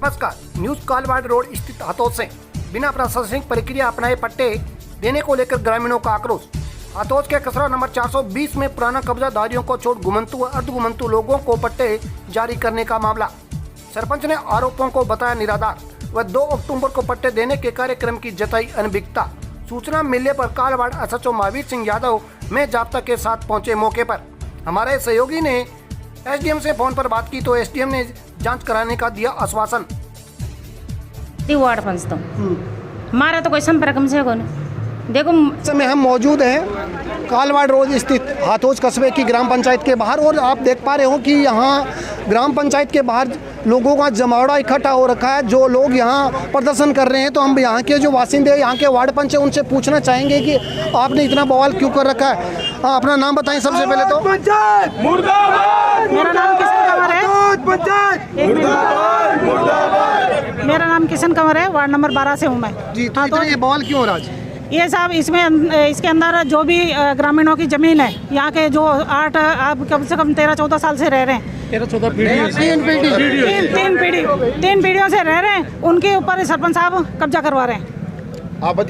नमस्कार, news Kalwar road स्थित हाथोस से बिना प्रशासनिक प्रक्रिया अपनाए पट्टे देने को लेकर ग्रामीणों का आक्रोश। हाथोस के खसरा नंबर 420 में पुराना कब्जाधारियों को छोड़ घुमंतु व अर्धघुमंतु लोगों को पट्टे जारी करने का मामला। सरपंच ने आरोपों को बताया निराधार व 2 अक्टूबर को पट्टे देने के कार्यक्रम की जताई अनभिज्ञता। सूचना मिलने पर कालवाड़ एसएचओ महावीर सिंह यादव में जाब्ता के साथ पहुंचे मौके पर। हमारे सहयोगी ने एसडीएम से फोन पर बात की तो एसडीएम ने जांच कराने का दिया आश्वासन। वार्ड पंच तो हमारा तो कोई संपर्क हमसे कौन देखो। समय हम मौजूद हैं कालवाड़ रोड स्थित हाथोस कस्बे की ग्राम पंचायत के बाहर और आप देख पा रहे हो कि यहाँ ग्राम पंचायत के बाहर लोगों का जमावड़ा इकट्ठा हो रखा है। जो लोग यहाँ प्रदर्शन कर रहे हैं तो हम यहाँ के जो वासिंदे यहाँ के वार्ड पंच है उनसे पूछना चाहेंगे कि आपने इतना बवाल क्यों कर रखा है। अपना नाम बताएं सबसे पहले तो। मेरा नाम किशन कंवर है। मेरा नाम किशन कंवर है, वार्ड नंबर 12 से हूँ मैं जी। तो ये बवाल क्यों हो रहा है? ये साहब इसमें इसके अंदर जो भी ग्रामीणों की जमीन है, यहाँ के जो 8 आप कम से कम 13-14 साल से रह रहे हैं, 13-14 तीन पीढ़ियों से रह रहे हैं, उनके ऊपर सरपंच साहब कब्जा करवा रहे हैं।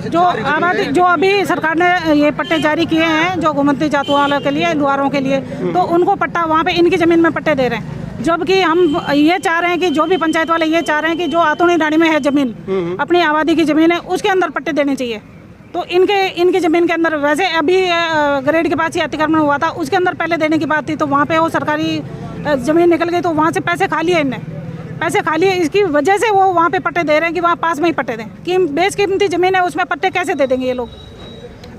जो आबादी जो अभी सरकार ने ये पट्टे जारी किए हैं जो घुमंती जातों वालों के लिए, लुहारों के लिए, तो उनको पट्टा वहाँ पे इनकी ज़मीन में पट्टे दे रहे हैं। जबकि हम ये चाह रहे हैं कि जो भी पंचायत वाले ये चाह रहे हैं कि जो आतुनी डाणी में है ज़मीन, अपनी आबादी की ज़मीन है, उसके अंदर पट्टे देने चाहिए। तो इनकी ज़मीन के अंदर वैसे अभी ग्रेड के पास ही अतिक्रमण हुआ था, उसके अंदर पहले देने की बात थी, तो वहाँ पे वो सरकारी ज़मीन निकल गई, तो वहाँ से पैसे खा लिए इनने, पैसे खा लिए। इसकी वजह से वो वहाँ पे पट्टे दे रहे हैं कि वहाँ पास में ही पट्टे दें। कि बेशकीमती ज़मीन है उसमें पट्टे कैसे दे देंगे ये लोग।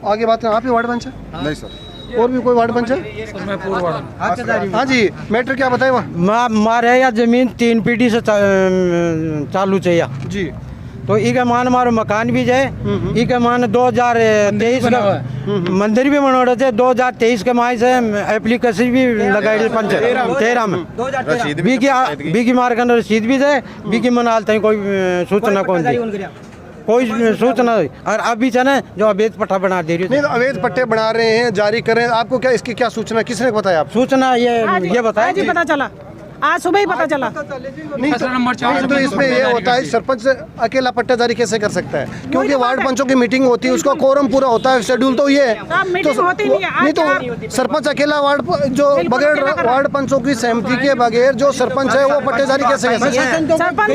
आगे बात करें, आप ही वार्ड पंच है? नहीं सर, और भी कोई वार्ड पंच है? हाँ जी, मैटर क्या बताए वहाँ? मारे या जमीन 3 पीढ़ी से चालू चाहिए जी। तो इके मान मारो मकान भी जाए, इके मान 2023 का मंदिर भी बनोड़े थे, 2023 के माह से एप्लीकेशन भी लगाई पंच 13 में बीकी मार कर रसीद भी जाए, बीकी मनाल तक कोई सूचना कौन दी, कोई सूचना। और अभी चने जो अवैध पट्टा बना दे रही है, अवैध पट्टे बना रहे हैं, जारी कर रहे हैं। आपको क्या इसकी क्या सूचना, किसने बताया? आप सूचना ये बताया जी, पता चला आज सुबह ही पता चला। नहीं तो इसमें ये होता है सरपंच अकेला पट्टा जारी कैसे कर सकता है? क्योंकि वार्ड पंचों की मीटिंग होती है, उसका कोरम पूरा होता है, शेड्यूल तो ये है। नहीं तो सरपंच अकेला जो बगैर वार्ड पंचों की सहमति के बगैर जो सरपंच है वो पट्टे जारी कैसे कर सकता है? सरपंच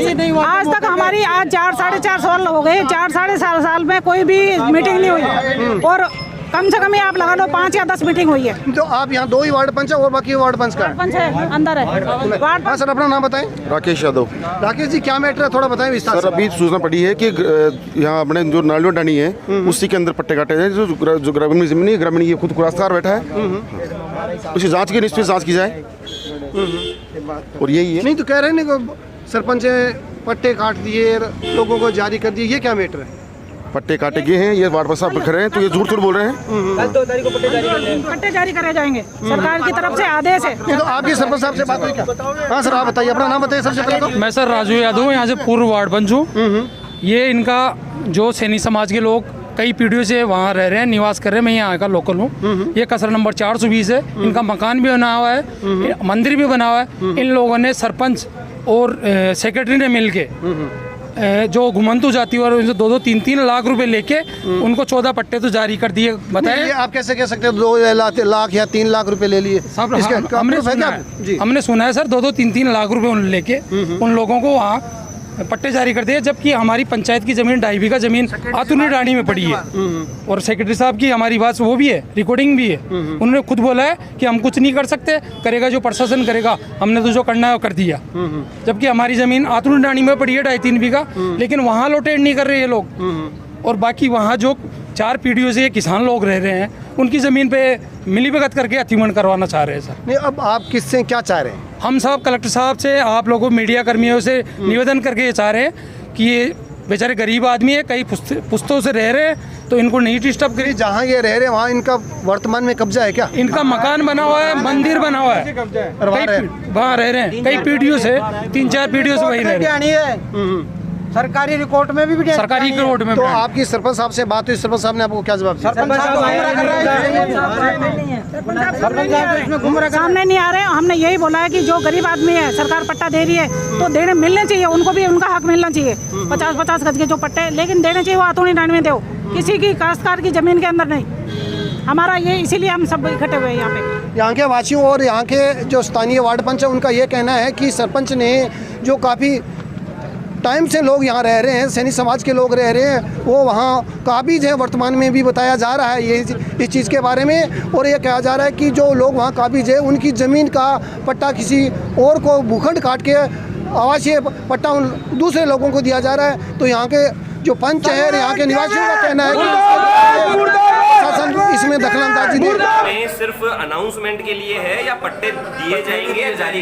आज तक हमारी आज 4-4.5 साल हो गए, 4-4.5 साल में कोई भी मीटिंग नहीं हुई और कम से कम ही आप लगा लो 5 या 10 मीटिंग हुई है। तो आप यहाँ 2 ही वार्ड पंच है और बाकी वार्ड पंच का पंच है अंदर है। हाँ सर, अपना नाम बताएं। राकेश यादव। राकेश जी, क्या मैटर है थोड़ा बताएं विस्तार सर, अभी सूचना पड़ी है कि यहाँ अपने जो नालियों डानी है उसी के अंदर पट्टे काटे हैं। जो ग्रामीण जमीन है, ग्रामीण ये खुद कुरास्तार बैठा है, उसकी जाँच की निश्चित जाँच की जाए और यही है। नहीं तो कह रहे हैं ना सरपंच पट्टे काट दिए, लोगों को जारी कर दिए, ये क्या मैटर है? पट्टे काटे गए हैं, ये वार्ड साहब खड़े हैं, तो ये झूठ बोल रहे हैं। पट्टे जारी करे जाएंगे, सरकार की तरफ से आदेश है। तो आपके सरपंच साहब से बात हुई क्या? हाँ सर, आप बताइए, अपना नाम बताइए सबसे पहले तो। मैं सर राजू यादव, यहाँ से पूर्व वार्ड पंच हूँ। ये इनका जो सैनी समाज के लोग कई पीढ़ियों से वहाँ रह रहे हैं, निवास कर रहे हैं। मैं यहाँ का लोकल हूँ। ये कसर नंबर 420 है। इनका मकान भी बना हुआ है, मंदिर भी बना हुआ है। इन लोगों ने सरपंच और सेक्रेटरी ने मिल के जो घुमंतु जाति और 2-3 लाख रुपए लेके उनको 14 पट्टे तो जारी कर दिए। बताए आप कैसे कह सकते हो 2 लाख या 3 लाख रुपए ले लिए? हमने सुना है सर, 2-3 लाख रुपए उन लेके उन लोगों को वहाँ पट्टे जारी कर दिए, जबकि हमारी पंचायत की जमीन 2.5 बीघा जमीन आतुनी डाणी में पड़ी है। और सेक्रेटरी साहब की हमारी बात वो भी है, रिकॉर्डिंग भी है। उन्होंने खुद बोला है कि हम कुछ नहीं कर सकते, करेगा जो प्रशासन करेगा, हमने तो जो करना है वो कर दिया। जबकि हमारी जमीन आतुनी डाणी में पड़ी है 2.5-3 बीघा, लेकिन वहाँ लोटेड नहीं कर रहे ये लोग। और बाकी वहाँ जो 4 पीढ़ियों से किसान लोग रह रहे हैं, उनकी ज़मीन पे मिलीभगत करके अतिक्रमण करवाना चाह रहे हैं सर। नहीं, अब आप किससे क्या चाह रहे हैं? हम साहब कलेक्टर साहब से, आप लोगों मीडिया कर्मियों से निवेदन करके ये चाह रहे हैं कि ये बेचारे गरीब आदमी है, कई पुश्तों से रह रहे हैं, तो इनको नहीं डिस्टर्ब करिए। जहाँ ये रह रहे हैं वहाँ इनका वर्तमान में कब्जा है क्या? इनका मकान बना हुआ है, मंदिर बना हुआ है, वहाँ रह रहे हैं कई पीढ़ियों से, 3-4 पीढ़ियों से वही रह रहे हैं। सरकारी रिकॉर्ड में भी सरकारी रिकॉर्ड में तो आपकी सरपंच साहब से बात हुई, सरपंच साहब ने आपको क्या जवाब दिया? सरपंच साहब सामने नहीं आ रहे। हमने यही बोला है कि जो गरीब आदमी है सरकार पट्टा दे रही है तो देने मिलने चाहिए, उनको भी उनका हक मिलना चाहिए। 50-50 गज के जो पट्टे लेकिन देने चाहिए वो आतोनी डांड में दो, किसी की काश्तकार की जमीन के अंदर नहीं। हमारा ये इसीलिए हम सब इकट्ठे हुए हैं यहाँ पे। यहाँ के वासियों और यहाँ के जो स्थानीय वार्ड पंच है उनका ये कहना है कि सरपंच ने जो काफ़ी टाइम से लोग यहाँ रह रहे हैं, सैनी समाज के लोग रह रहे हैं, वो वहाँ काबिज हैं। वर्तमान में भी बताया जा रहा है ये इस चीज़ के बारे में, और ये कहा जा रहा है कि जो लोग वहाँ काबिज है उनकी ज़मीन का पट्टा किसी और को भूखंड काट के आवासीय पट्टा उन दूसरे लोगों को दिया जा रहा है। तो यहाँ के जो पंच है, यहाँ के निवासियों का कहना है कि शासन इसमें दखलंदाजी दे। में सिर्फ अनाउंसमेंट के लिए है या पट्टे दिए जाएंगे जारी?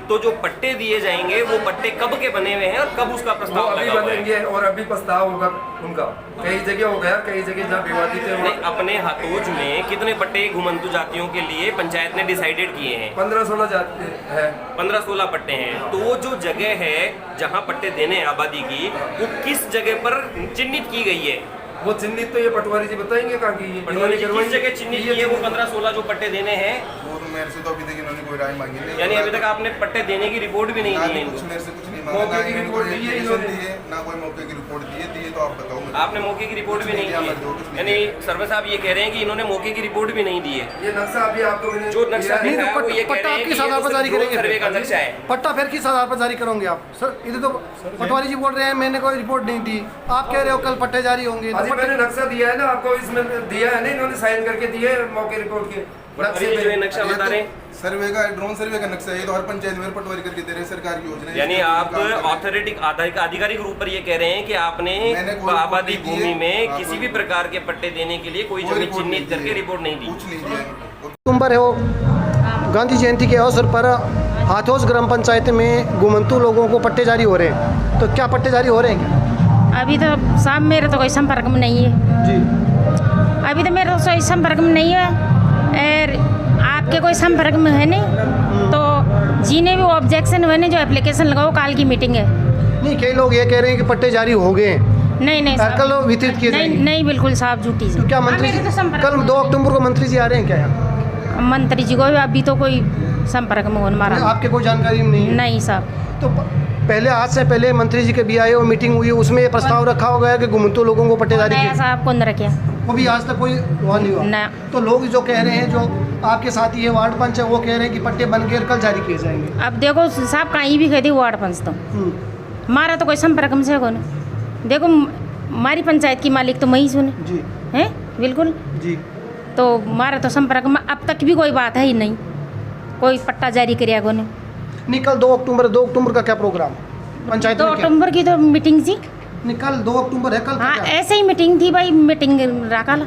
तो जो पट्टे दिए जाएंगे वो पट्टे कब के बने हुए हैं और कब उसका प्रस्ताव अभी बनेंगे और अभी प्रस्ताव होगा उनका। कई जगह हो गया, कई जगह जहाँ विवादित है। अपने हाथोज में कितने पट्टे घुमंतु जातियों के लिए पंचायत ने डिसाइडेड किए हैं? 15-16 जाति है, 15-16 पट्टे हैं। तो वो जो जगह है जहाँ पट्टे देने हैं आबादी की, वो किस जगह पर चिन्हित की गई है? वो चिन्हित तो ये पटवारी जी बताएंगे कहाँ की पटवारी जी किस जगह चिन्हित की है वो 15-16 जो पट्टे देने हैं? वो तो मेरे से तो अभी तक इन्होंने कोई राय मांगी नहीं। यानी अभी तक आपने पट्टे देने की रिपोर्ट भी नहीं दी है इनको? मेरे से कुछ नहीं मौके की रिपोर्ट दी है इन्होंने, ना कोई मौके की रिपोर्ट दी है तो आप बताओ। आपने मौके की रिपोर्ट भी नहीं दी है? यानी सर्वे साहब ये कह रहे हैं कि इन्होंने मौके की रिपोर्ट भी नहीं दी है। ये नक्शा अभी आपको मैंने जो नक्शा नहीं, दिखाया वो ये कह पट्टा रहे हैं किस कि ये आधार पर तो जारी सिर्फ करेंगे? सर्वे का नक्शा है। पट्टा फिर किस आधार पर जारी करोगे आप? सर इधर तो पटवारी जी बोल रहे हैं मैंने कोई रिपोर्ट नहीं दी, आप कह रहे हो कल पट्टे जारी होंगे। अभी मैंने नक्शा दिया है ना आपको, इसमें दिया है ना, इन्होंने साइन करके दिए मौके रिपोर्ट के पटवारी जी जो ये नक्शा बता रहे हैं सर्वे का ड्रोन सर्वे का नक्शा है, तो हर पंचायत में पटवारी करके दे रहे हैं, सरकारी योजना है। यानी आप ऑथोरिटी आधिकारिक रूप पर ये कह रहे हैं कि आपने आबादी भूमि में किसी भी प्रकार के पट्टे देने के लिए कोई जमीन चिन्हित करके रिपोर्ट नहीं दी? कुछ नहीं दिया। अक्टूबर है वो गांधी जयंती के अवसर पर हाथोस ग्राम पंचायत में घुमंतु लोगों को पट्टे जारी हो रहे हैं, तो क्या पट्टे जारी हो रहे हैं क्या? अभी तो साहब मेरे तो कोई संपर्क में नहीं है जी। अभी तो मेरे तो कोई संपर्क में नहीं है और आपके कोई संपर्क में है नहीं, तो जिन्हें भी ऑब्जेक्शन हुए जो एप्लीकेशन लगाओ, काल की मीटिंग है। नहीं, कई लोग ये कह रहे हैं कि पट्टे जारी हो गए हैं। नहीं साहब, कल वितरित किए नहीं, जाएंगे। नहीं बिल्कुल साहब झूठी तो क्या मंत्री जी कल 2 अक्टूबर को मंत्री जी आ रहे हैं क्या यहाँ? मंत्री जी को अभी तो कोई संपर्क में होने मारा आपके कोई जानकारी में नहीं है? नहीं साहब। तो पहले आज से पहले मंत्री जी के भी आए और मीटिंग हुई, उसमें ये प्रस्ताव रखा हो गया कि घुमंतु लोगों को पट्टे जारी नया किए, साहब कौन रखे? वो भी आज तक कोई हुआ नहीं हुआ। ना। तो लोग जो कह रहे हैं, जो आपके साथी है वार्ड पंच है, वो कह रहे हैं कि पट्टे बन के कल जारी किए जाएंगे। अब देखो साहब कहीं भी कहती वार्ड पंच तो हमारा तो कोई संपर्क में से कौन? देखो हमारी पंचायत की मालिक तो मैं ही सुने जी हैं बिल्कुल जी। तो हमारा तो संपर्क में अब तक भी कोई बात है ही नहीं, कोई पट्टा जारी करिया को नहीं, कल 2 अक्टूबर का क्या प्रोग्राम पंचायत 2 में? क्या? अक्टूबर की तो मीटिंग थी। नहीं, कल 2 अक्टूबर है, कल का हाँ क्या? ऐसे ही मीटिंग थी भाई, मीटिंग रखा ला।